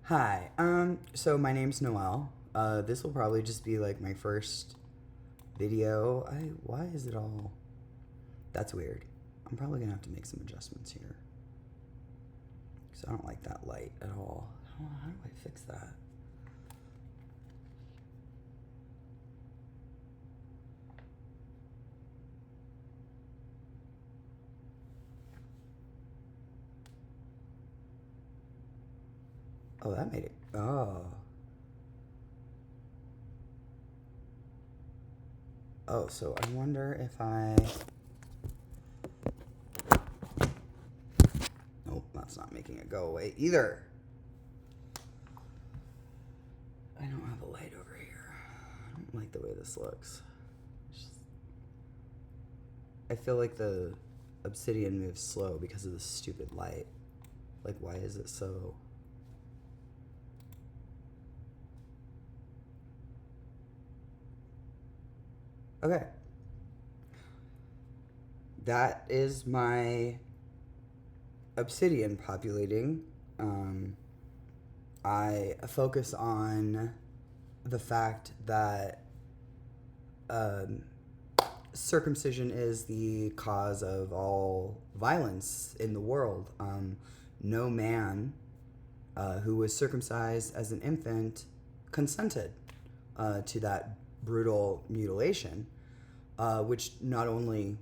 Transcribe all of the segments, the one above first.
Hi. So my name's Noelle. This will probably just be like my first video. Why is it all? That's weird. I'm probably gonna have to make some adjustments here. Because I don't like that light at all. How do I fix that? Oh, that made it. Oh. Oh, so I wonder if I... Nope, that's not making it go away either. I don't have a light over here. I don't like the way this looks. I feel like the Obsidian moves slow because of the stupid light. Like, why is it so... Okay. That is my Obsidian populating. I focus on the fact that circumcision is the cause of all violence in the world. No man who was circumcised as an infant consented to that brutal mutilation, which not only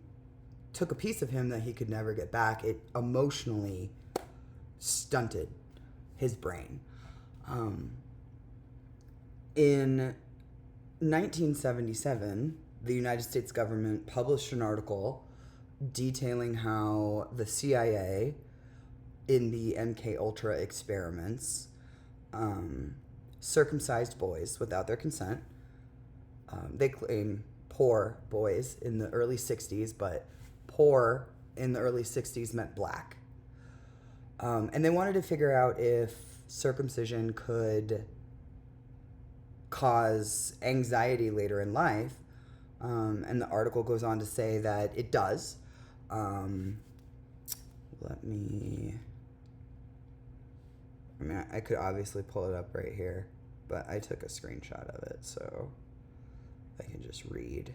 took a piece of him that he could never get back, it emotionally stunted his brain. In 1977, the United States government published an article detailing how the CIA, in the MK Ultra experiments, circumcised boys without their consent. They claim poor boys in the early 60s, but poor in the early 60s meant black. And they wanted to figure out if circumcision could cause anxiety later in life. And the article goes on to say that it does. I could obviously pull it up right here, but I took a screenshot of it, so I can just read.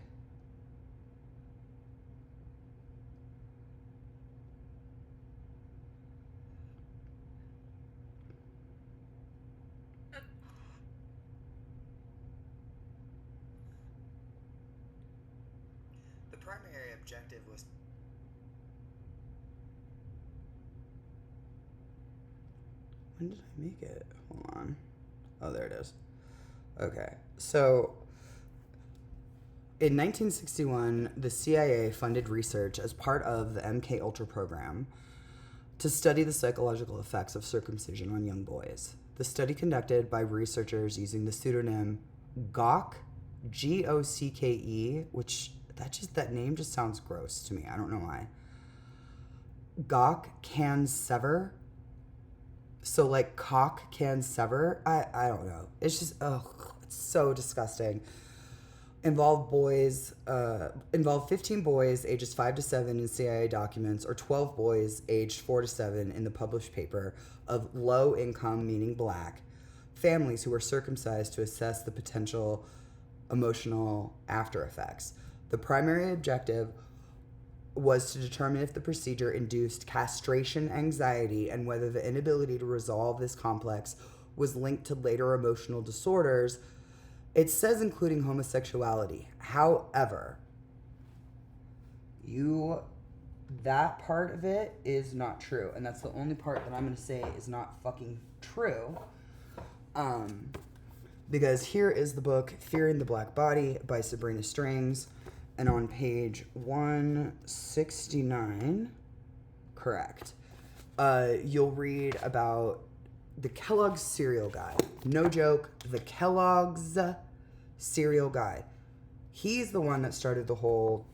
The primary objective was... When did I make it? Hold on. Oh, there it is. Okay. So, in 1961, the CIA funded research as part of the MK Ultra program to study the psychological effects of circumcision on young boys. The study conducted by researchers using the pseudonym Gocke, Gocke, which that name just sounds gross to me. I don't know why. Gocke can sever. So like cock can sever. I don't know. It's just it's so disgusting. Involved 15 boys ages 5 to 7 in CIA documents, or 12 boys aged 4 to 7 in the published paper of low income, meaning black, families who were circumcised to assess the potential emotional after effects. The primary objective was to determine if the procedure induced castration anxiety and whether the inability to resolve this complex was linked to later emotional disorders. It says including homosexuality. However, that part of it is not true. And that's the only part that I'm going to say is not fucking true. Because here is the book, Fearing the Black Body by Sabrina Strings. And on page 169, correct, you'll read about the Kellogg's cereal guy. No joke, the Kellogg's cereal guy. He's the one that started the whole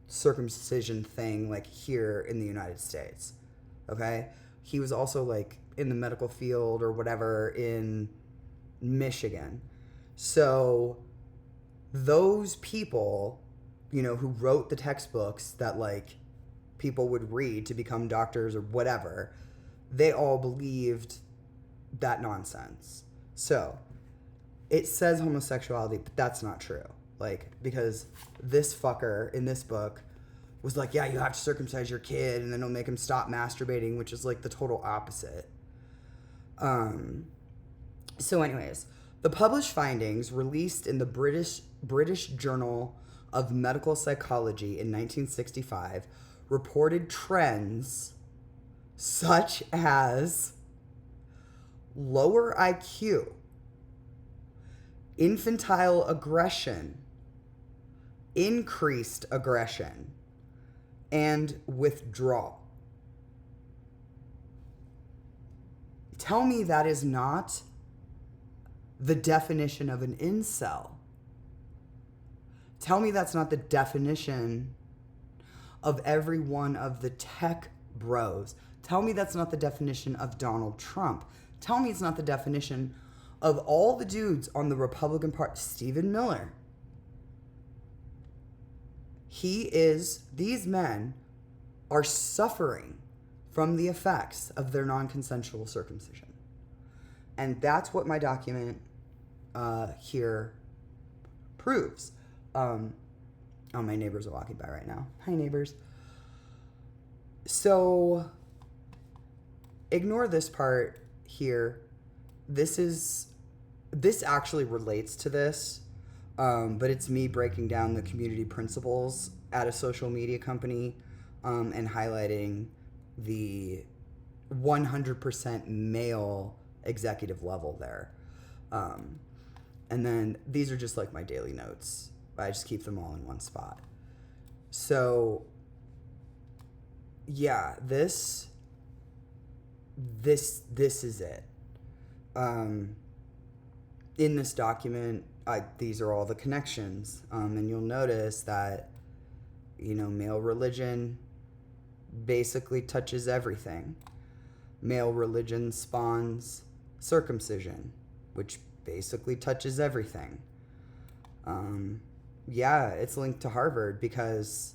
circumcision thing, like, here in the United States. Okay? He was also, like, in the medical field or whatever in Michigan. So those people, who wrote the textbooks that, like, people would read to become doctors or whatever, they all believed that nonsense. So it says homosexuality, but that's not true. Like, because this fucker in this book was like, yeah, you have to circumcise your kid and then it'll make him stop masturbating, which is like the total opposite. So anyways, the published findings released in the British Journal of Medical Psychology in 1965 reported trends such as lower IQ, infantile aggression, increased aggression, and withdrawal. Tell me that is not the definition of an incel. Tell me that's not the definition of every one of the tech bros. Tell me that's not the definition of Donald Trump. Tell me it's not the definition of all the dudes on the Republican Party. Stephen Miller. These men are suffering from the effects of their non-consensual circumcision. And that's what my document here proves. Oh, my neighbors are walking by right now. Hi, neighbors. So, ignore this part here. This actually relates to this, but it's me breaking down the community principles at a social media company and highlighting the 100% male executive level there. And then these are just like my daily notes. I just keep them all in one spot. So, yeah, this is it. In this document, these are all the connections. And you'll notice that, male religion basically touches everything. Male religion spawns circumcision, which basically touches everything. Yeah, it's linked to Harvard because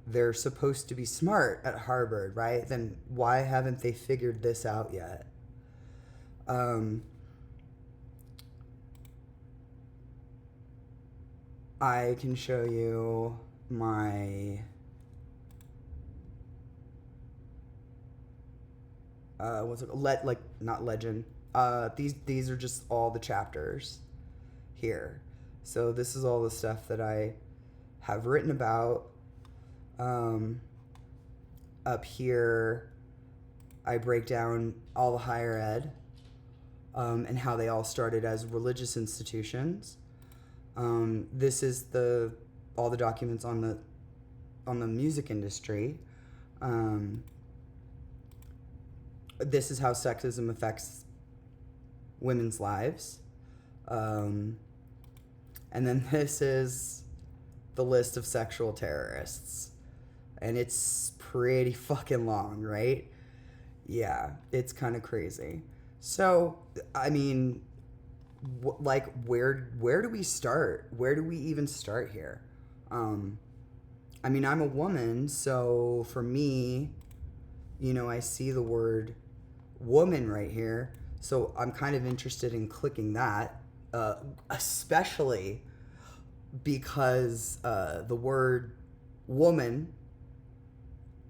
they're supposed to be smart at Harvard, right? Then why haven't they figured this out yet? I can show you my not legend. These are just all the chapters here. So this is all the stuff that I have written about. Up here, I break down all the higher ed and how they all started as religious institutions. This is all the documents on the music industry. This is how sexism affects women's lives. And then this is the list of sexual terrorists. And it's pretty fucking long, right? Yeah, it's kind of crazy. So, I mean, where do we start? Where do we even start here? I mean, I'm a woman, so for me, I see the word woman right here. So I'm kind of interested in clicking that, especially because the word woman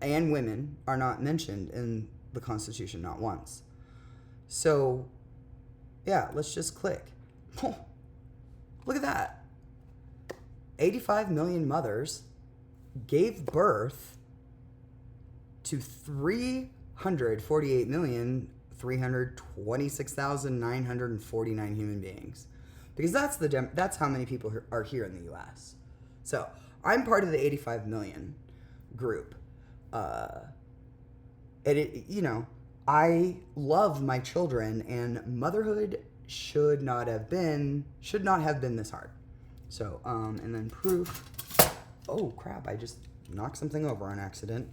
and women are not mentioned in the Constitution, not once. So, yeah, let's just click. Look at that. 85 million mothers gave birth to 348,326,949 human beings. Because that's how many people are here in the U.S. So, I'm part of the 85 million group. I love my children, and motherhood should not have been this hard. So, and then proof. Oh crap! I just knocked something over on accident.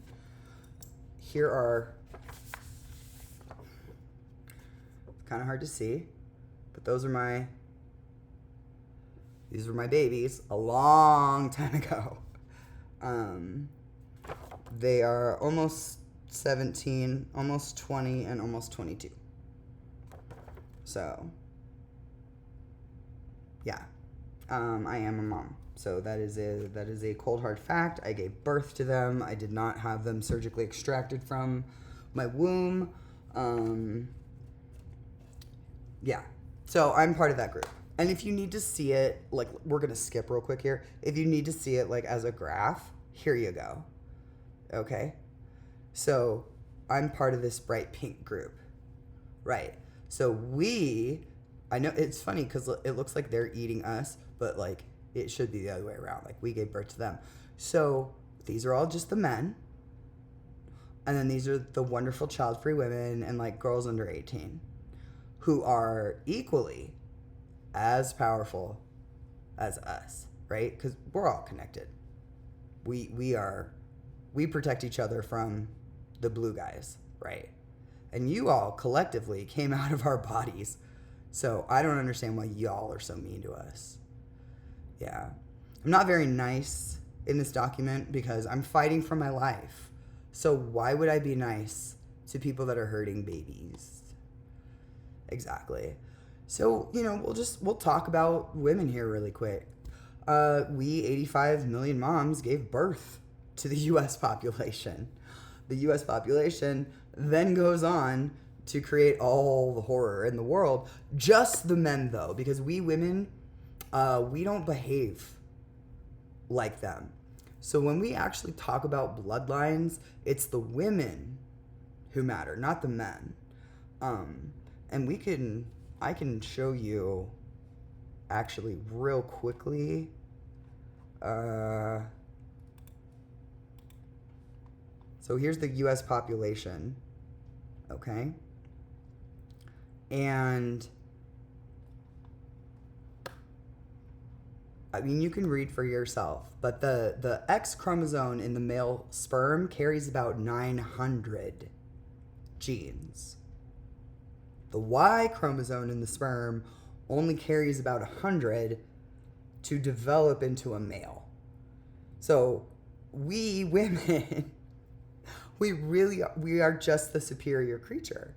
Here are. Kind of hard to see, but these were my babies a long time ago. They are almost 17, almost 20, and almost 22. So, yeah, I am a mom. So that is a cold hard fact. I gave birth to them. I did not have them surgically extracted from my womb. Yeah. So I'm part of that group. And if you need to see it, like, we're going to skip real quick here. If you need to see it, like, as a graph, here you go. Okay? So I'm part of this bright pink group. Right. So I know it's funny because it looks like they're eating us, but, like, it should be the other way around. Like, we gave birth to them. So these are all just the men. And then these are the wonderful child-free women and, like, girls under 18 who are equally as powerful as us, right? Because we're all connected. We protect each other from the blue guys, right? And you all collectively came out of our bodies. So I don't understand why y'all are so mean to us. Yeah. I'm not very nice in this document because I'm fighting for my life. So why would I be nice to people that are hurting babies? Exactly. So, we'll talk about women here really quick. We 85 million moms gave birth to the U.S. population. The U.S. population then goes on to create all the horror in the world. Just the men, though, because we women, we don't behave like them. So when we actually talk about bloodlines, it's the women who matter, not the men. And I can show you actually real quickly. So here's the U.S. population, okay? And I mean, you can read for yourself, but the X chromosome in the male sperm carries about 900 genes. The Y chromosome in the sperm only carries about 100 to develop into a male. So we women, we are just the superior creature.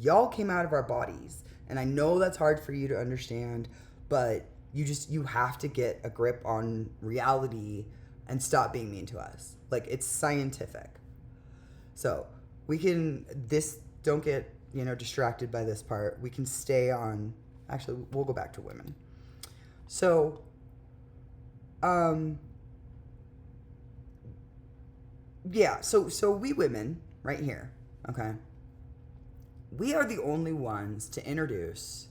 Y'all came out of our bodies, and I know that's hard for you to understand, but you have to get a grip on reality and stop being mean to us. Like, it's scientific. So don't get, distracted by this part. We can stay on, actually, we'll go back to women. So, yeah, so we women, right here, okay, we are the only ones to introduce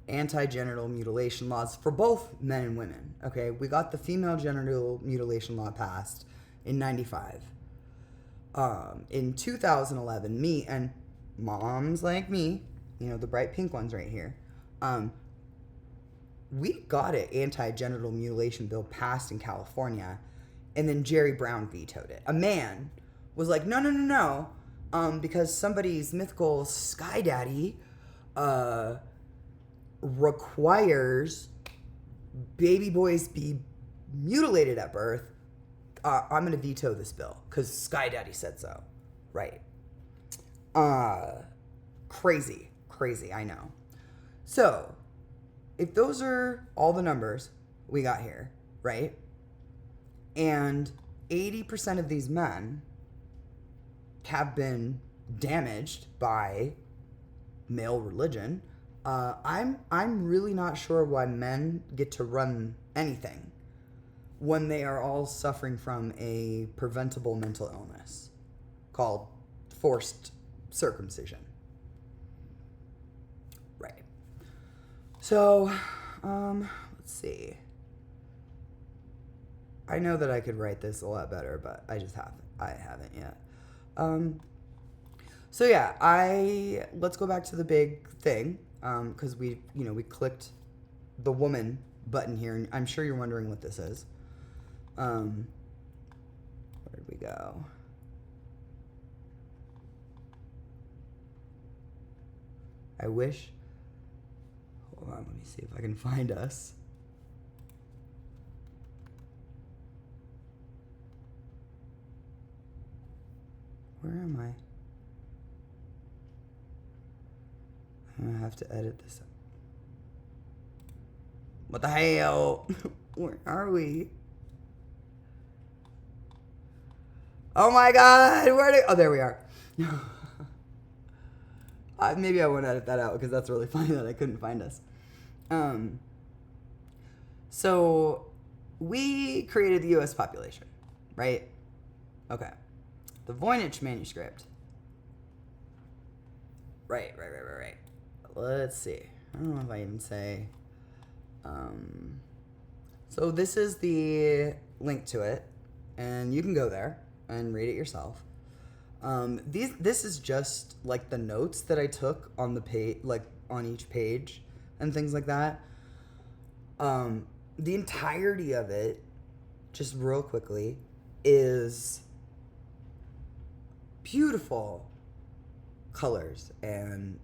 anti-genital mutilation laws for both men and women, okay? We got the female genital mutilation law passed in 95. In 2011, me and moms like me, the bright pink ones right here, we got an anti-genital mutilation bill passed in California, and then Jerry Brown vetoed it. A man was like, no, because somebody's mythical sky daddy requires baby boys be mutilated at birth. I'm going to veto this bill because Sky Daddy said so. Right. Crazy, I know. So, if those are all the numbers we got here, right? And 80% of these men have been damaged by male religion, I'm really not sure why men get to run anything when they are all suffering from a preventable mental illness called forced circumcision. Right. So, let's see. I know that I could write this a lot better, but I haven't yet. So yeah, let's go back to the big thing, because we clicked the woman button here, and I'm sure you're wondering what this is. Where did we go? I wish. Hold on, let me see if I can find us. Where am I? I'm gonna have to edit this. What the hell? Where are we? Oh my god, oh, there we are. Maybe I won't edit that out because that's really funny that I couldn't find us. So we created the U.S. population, right? Okay. The Voynich manuscript. Right. Let's see. I don't know if I even say. So this is the link to it, and you can go there and read it yourself. This is just like the notes that I took on the page, like on each page and things like that. The entirety of it, just real quickly, is beautiful colors and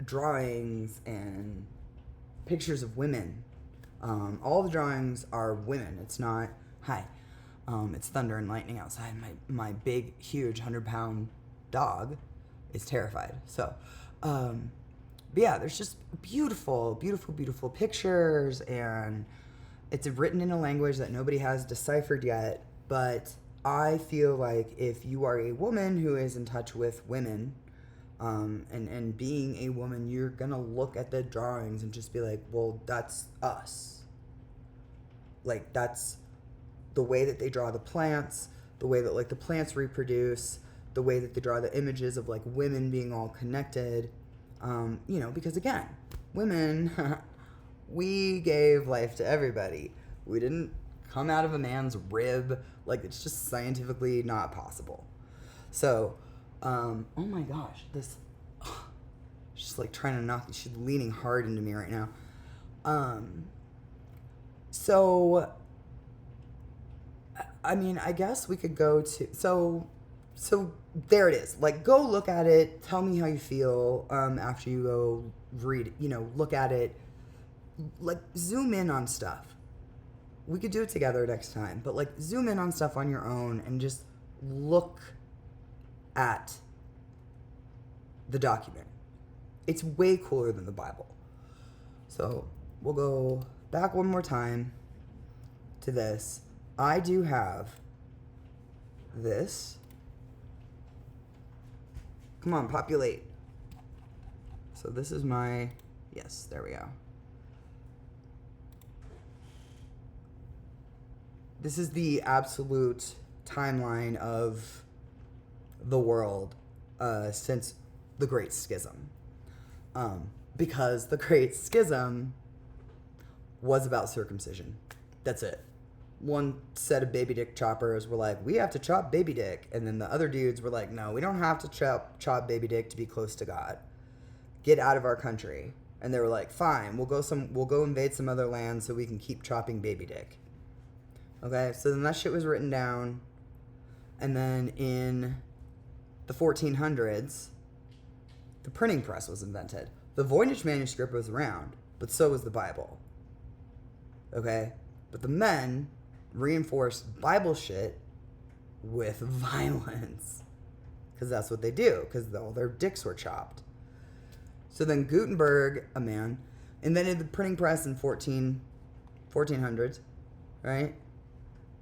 drawings and pictures of women. All the drawings are women. It's not, hi, it's thunder and lightning outside. My big, huge 100-pound dog is terrified. So, but yeah, there's just beautiful pictures, and it's written in a language that nobody has deciphered yet. But I feel like if you are a woman who is in touch with women, and being a woman, you're gonna look at the drawings and just be like, well, that's us. Like, that's the way that they draw the plants, the way that, like, the plants reproduce, the way that they draw the images of, like, women being all connected. Because, again, women, we gave life to everybody. We didn't come out of a man's rib. Like, it's just scientifically not possible. So, oh my gosh, she's like trying to she's leaning hard into me right now. So, I mean, I guess we could go to, so there it is. Like, go look at it. Tell me how you feel, after you go read, look at it. Like, zoom in on stuff. We could do it together next time, but like, zoom in on stuff on your own and just look at the document. It's way cooler than the Bible. So we'll go back one more time to this. I do have this. Come on, populate. So this is yes, there we go. This is the absolute timeline of the world since the Great Schism. Because the Great Schism was about circumcision. That's it. One set of baby dick choppers were like, we have to chop baby dick. And then the other dudes were like, no, we don't have to chop baby dick to be close to God. Get out of our country. And they were like, fine, we'll go invade some other land so we can keep chopping baby dick. Okay, so then that shit was written down. And then in the 1400s, the printing press was invented. The Voynich manuscript was around, but so was the Bible. Okay? But the men reinforced Bible shit with violence. Because that's what they do, because all their dicks were chopped. So then Gutenberg, a man, invented the printing press in 1400s, right?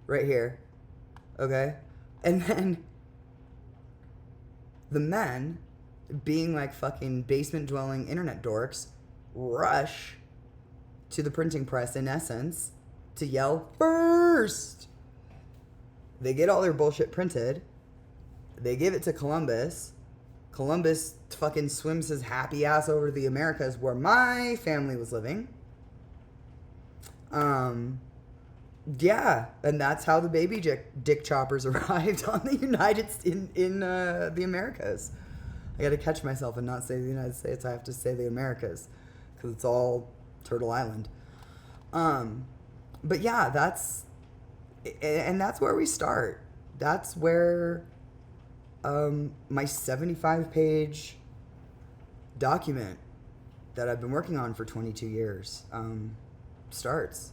Right here. Okay? And then the men, being like fucking basement-dwelling internet dorks, rush to the printing press, in essence, to yell, first! They get all their bullshit printed. They give it to Columbus. Columbus fucking swims his happy ass over to the Americas, where my family was living. Yeah, and that's how the baby dick choppers arrived on the in the Americas. I gotta catch myself and not say the United States. I have to say the Americas, because it's all Turtle Island. But yeah, that's where we start. That's where my 75-page document that I've been working on for 22 years starts.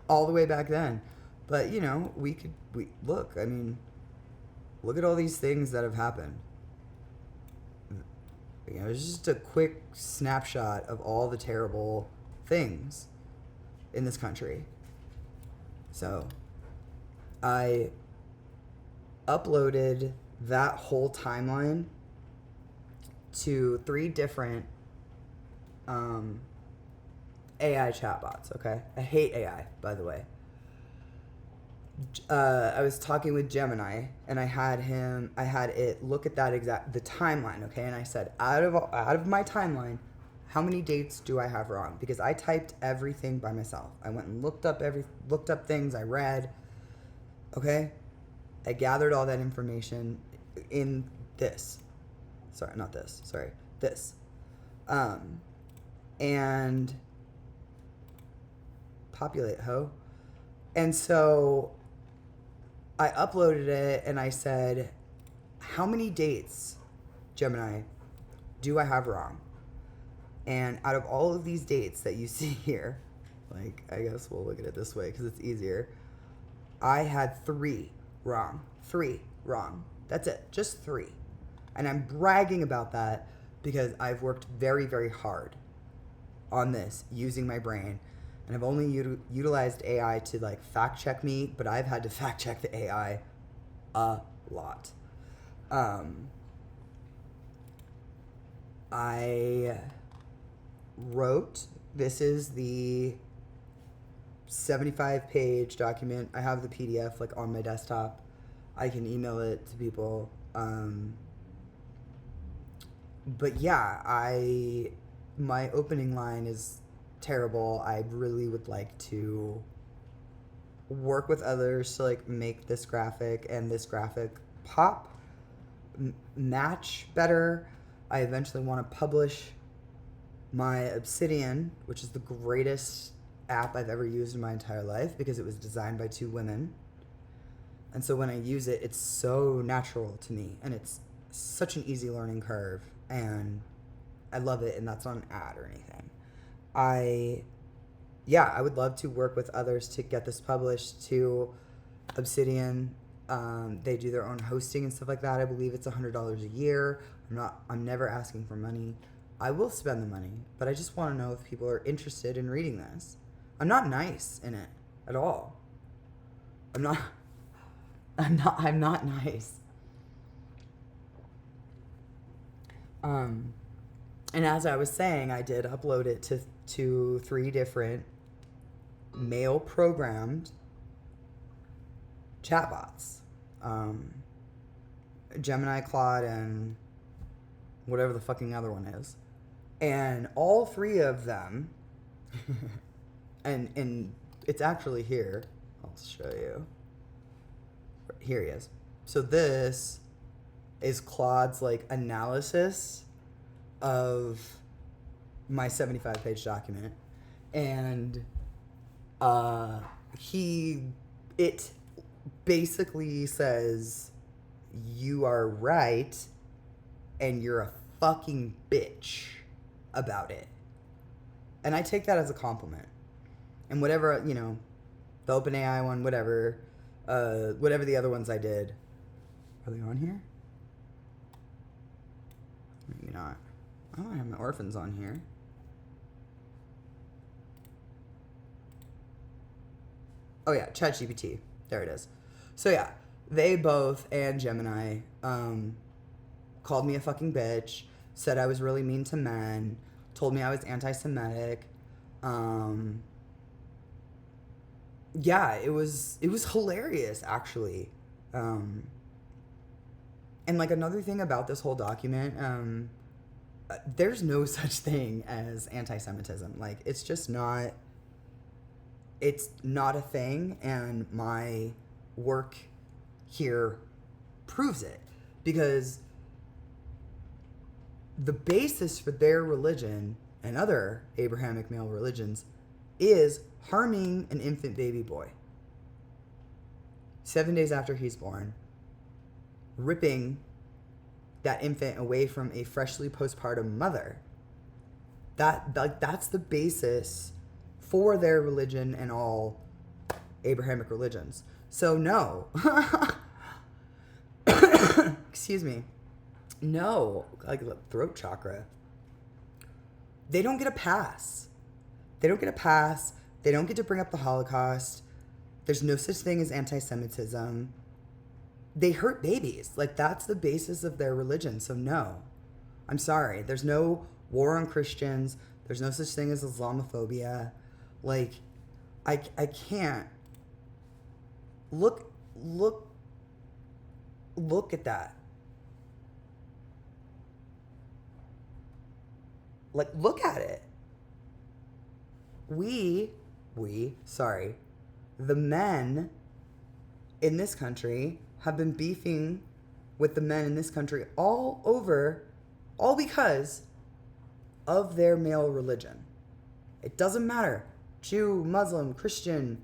All the way back then. But, look at all these things that have happened. You know, it's just a quick snapshot of all the terrible things in this country. So I uploaded that whole timeline to 3 different AI chatbots, okay? I hate AI, by the way. I was talking with Gemini, and I had it look at the timeline, okay? And I said, out of my timeline, how many dates do I have wrong? Because I typed everything by myself. I went and looked up things I read, okay? I gathered all that information in this. Sorry, not this. Sorry, this. And populate, ho. And so I uploaded it and I said, how many dates, Gemini, do I have wrong? And out of all of these dates that you see here, like, I guess we'll look at it this way because it's easier. I had 3 wrong. 3 wrong. That's it. Just 3. And I'm bragging about that because I've worked very, very hard on this using my brain. And I've only utilized AI to, like, fact check me, but I've had to fact check the AI a lot. I wrote, this is the 75-page document. I have the PDF, like, on my desktop. I can email it to people. But yeah, my opening line is terrible. I really would like to work with others to, like, make this graphic and this graphic pop, match better. I eventually want to publish my Obsidian, which is the greatest app I've ever used in my entire life because it was designed by 2 women. And so when I use it, it's so natural to me, and it's such an easy learning curve, and I love it, and that's not an ad or anything. I would love to work with others to get this published to Obsidian. They do their own hosting and stuff like that. I believe it's $100 a year. I'm never asking for money. I will spend the money, but I just want to know if people are interested in reading this. I'm not nice in it at all. I'm not nice. And as I was saying, I did upload it to 3 different male programmed chatbots. Gemini, Claude, and whatever the fucking other one is. And all 3 of them, and it's actually here. I'll show you. Here he is. So this is Claude's, like, analysis of my 75-page document. And it basically says, you are right and you're a fucking bitch about it. And I take that as a compliment. And whatever, you know, the OpenAI one, whatever the other ones I did. Are they on here? Maybe not. Oh, I have my orphans on here. Oh yeah, ChatGPT. There it is. So yeah, they both, and Gemini, called me a fucking bitch, said I was really mean to men, told me I was anti-Semitic. Yeah, it was hilarious, actually. And, like, another thing about this whole document, there's no such thing as anti-Semitism. Like, it's just not, it's not a thing, and my work here proves it. Because the basis for their religion and other Abrahamic male religions is harming an infant baby boy 7 days after he's born, ripping that infant away from a freshly postpartum mother. That's the basis for their religion and all Abrahamic religions. So no, excuse me, No, like throat chakra. They don't get a pass. They don't get a pass. They don't get to bring up the Holocaust. There's no such thing as anti-Semitism. They hurt babies. Like, that's the basis of their religion. So no, I'm sorry. There's no war on Christians. There's no such thing as Islamophobia. Like, I can't. Look at that. Like, look at it. The men in this country have been beefing with the men in this country all because of their male religion. It doesn't matter. Jew, Muslim, Christian,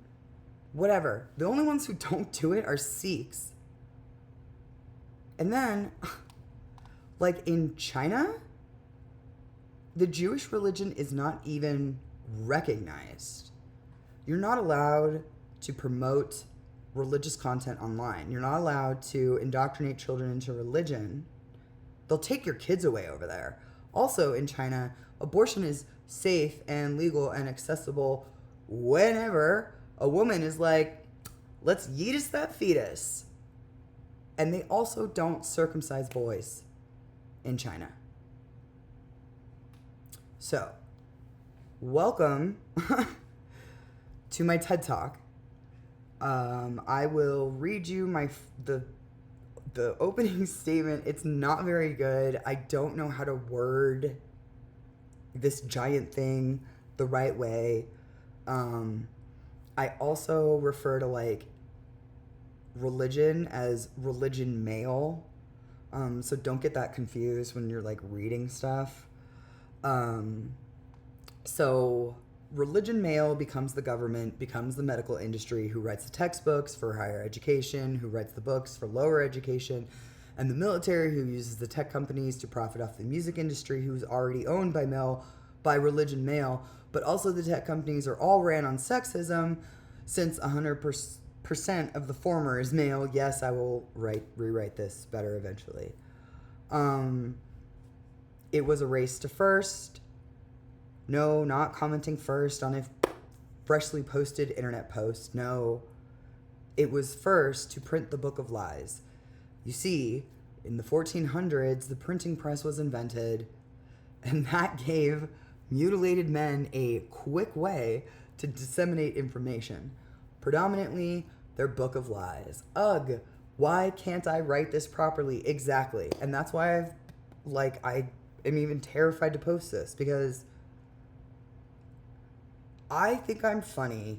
whatever. The only ones who don't do it are Sikhs. And then, like in China, the Jewish religion is not even recognized. You're not allowed to promote religious content online. You're not allowed to indoctrinate children into religion. They'll take your kids away over there. Also in China, abortion is safe and legal and accessible whenever a woman is like, let's yeetus that fetus. And they also don't circumcise boys in China. So, welcome to my TED Talk. I will read you the opening statement. It's not very good. I don't know how to word this giant thing the right way. I also refer to like religion as religion male. So don't get that confused when you're like reading stuff. So religion male becomes the government, becomes the medical industry, who writes the textbooks for higher education, who writes the books for lower education, and the military, who uses the tech companies to profit off the music industry, who's already owned by religion male. But also the tech companies are all ran on sexism, since 100% of the former is male. Yes, I will rewrite this better eventually. It was a race to first. No, not commenting first on a freshly posted internet post. No, it was first to print the Book of Lies. You see, in the 1400s, the printing press was invented, and that gave mutilated men a quick way to disseminate information. Predominantly, their Book of Lies. Ugh, why can't I write this properly? Exactly. And that's why I am even terrified to post this, because I think I'm funny.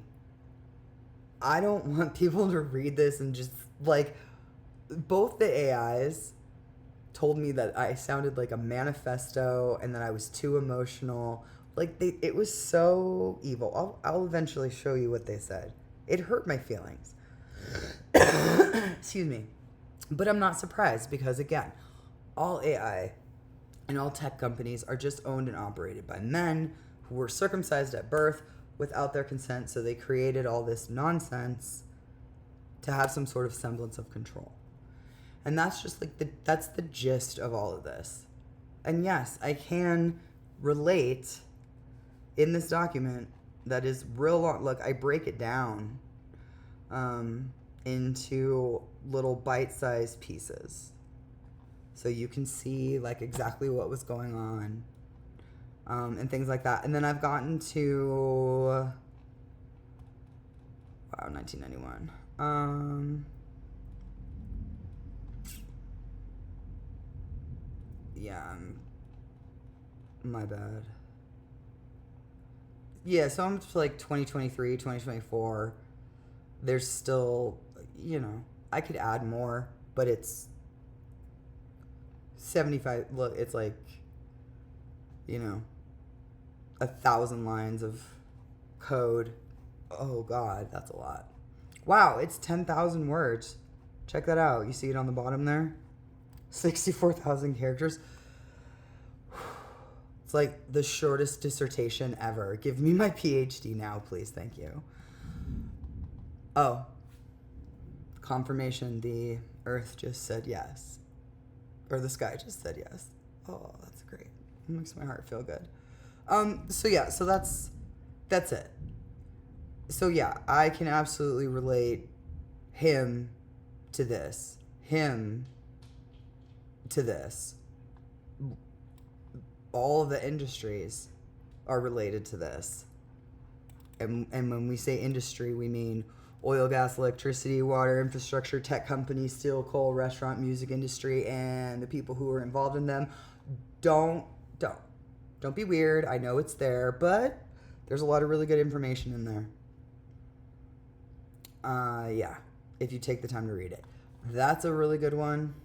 I don't want people to read this and just, like, both the AIs told me that I sounded like a manifesto and that I was too emotional. Like, it was so evil. I'll eventually show you what they said. It hurt my feelings. Excuse me. But I'm not surprised because, again, all AI and all tech companies are just owned and operated by men who were circumcised at birth without their consent, so they created all this nonsense to have some sort of semblance of control. And that's just like that's the gist of all of this. And yes, I can relate in this document that is real long. Look, I break it down into little bite-sized pieces, so you can see like exactly what was going on. And things like that. And then I've gotten to 1991. Yeah, my bad. Yeah, so I'm to like 2023, 2024. There's still, I could add more, but it's 75. Look, it's like, 1,000 lines of code. Oh God, that's a lot. Wow, it's 10,000 words. Check that out. You see it on the bottom there? 64,000 characters. It's like the shortest dissertation ever. Give me my PhD now, please. Thank you. Oh, confirmation. The Earth just said yes. or the sky just said yes. Oh, that's great. It makes my heart feel good. So yeah, so that's it. So yeah, I can absolutely relate him to this. Him to this. All the industries are related to this. And when we say industry, we mean oil, gas, electricity, water, infrastructure, tech companies, steel, coal, restaurant, music industry, and the people who are involved in them. Don't be weird. I know it's there, but there's a lot of really good information in there. Yeah, if you take the time to read it. That's a really good one.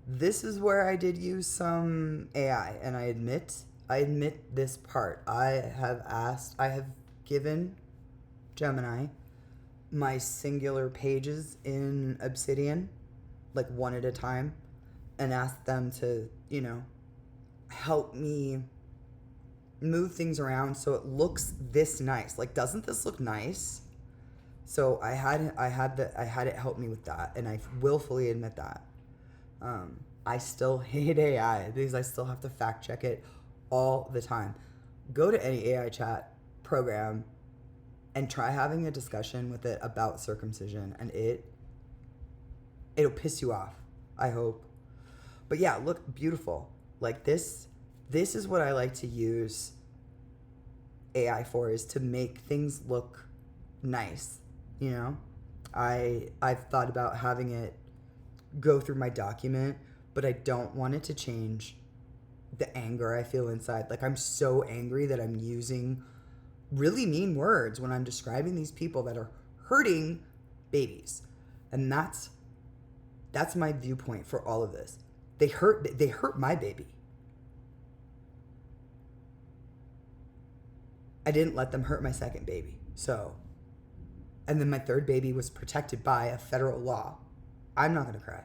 This is where I did use some AI, and I admit this part. I have given Gemini my singular pages in Obsidian, like one at a time, and asked them to, help me move things around so it looks this nice. Like, doesn't this look nice? So I had it help me with that, and I willfully admit that. I still hate AI because I still have to fact check it all the time. Go to any AI chat program and try having a discussion with it about circumcision, and it'll piss you off, I hope. But yeah, look beautiful. Like this is what I like to use AI for, is to make things look nice, I've thought about having it go through my document, but I don't want it to change the anger I feel inside. Like, I'm so angry that I'm using really mean words when I'm describing these people that are hurting babies. And that's my viewpoint for all of this. They hurt my baby. I didn't let them hurt my second baby. So, and then my third baby was protected by a federal law. I'm not going to cry.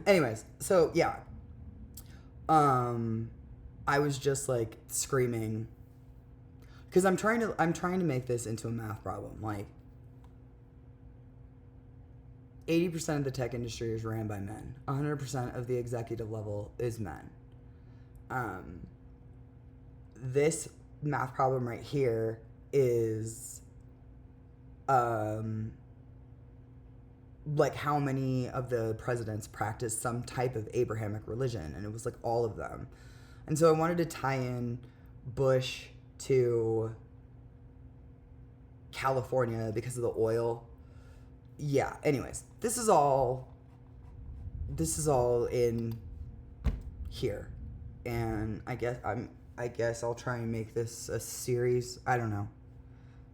Anyways, so yeah. I was just like screaming because I'm trying to make this into a math problem. Like, 80% of the tech industry is ran by men. 100% of the executive level is men. This math problem right here is like how many of the presidents practiced some type of Abrahamic religion, and it was like all of them. And so I wanted to tie in Bush to California because of the oil. Yeah, anyways, this is all in here. And I guess I'll try and make this a series. I don't know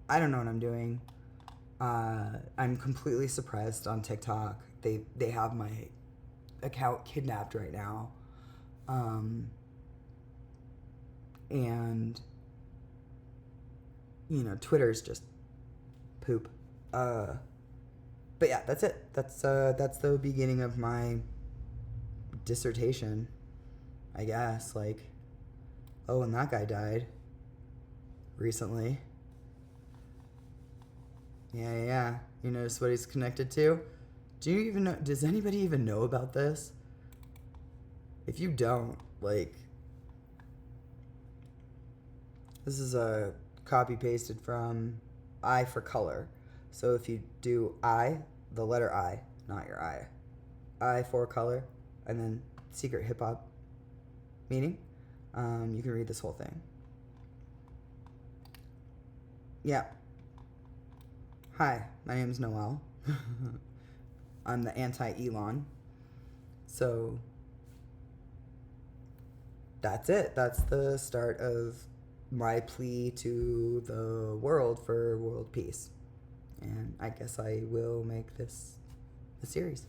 what I'm doing. I'm completely suppressed on TikTok. They have my account kidnapped right now. And Twitter's just poop. But yeah, that's it. That's the beginning of my dissertation, I guess. Like, oh, and that guy died recently. Yeah. You notice what he's connected to? Do you even know? Does anybody even know about this? If you don't, like, this is a copy pasted from I for color. So if you do I, the letter I, not your I for color, and then secret hip hop meaning, you can read this whole thing. Yeah. Hi, my name is Noel. I'm the anti-Elon. So that's it. That's the start of my plea to the world for world peace. And I guess I will make this a series.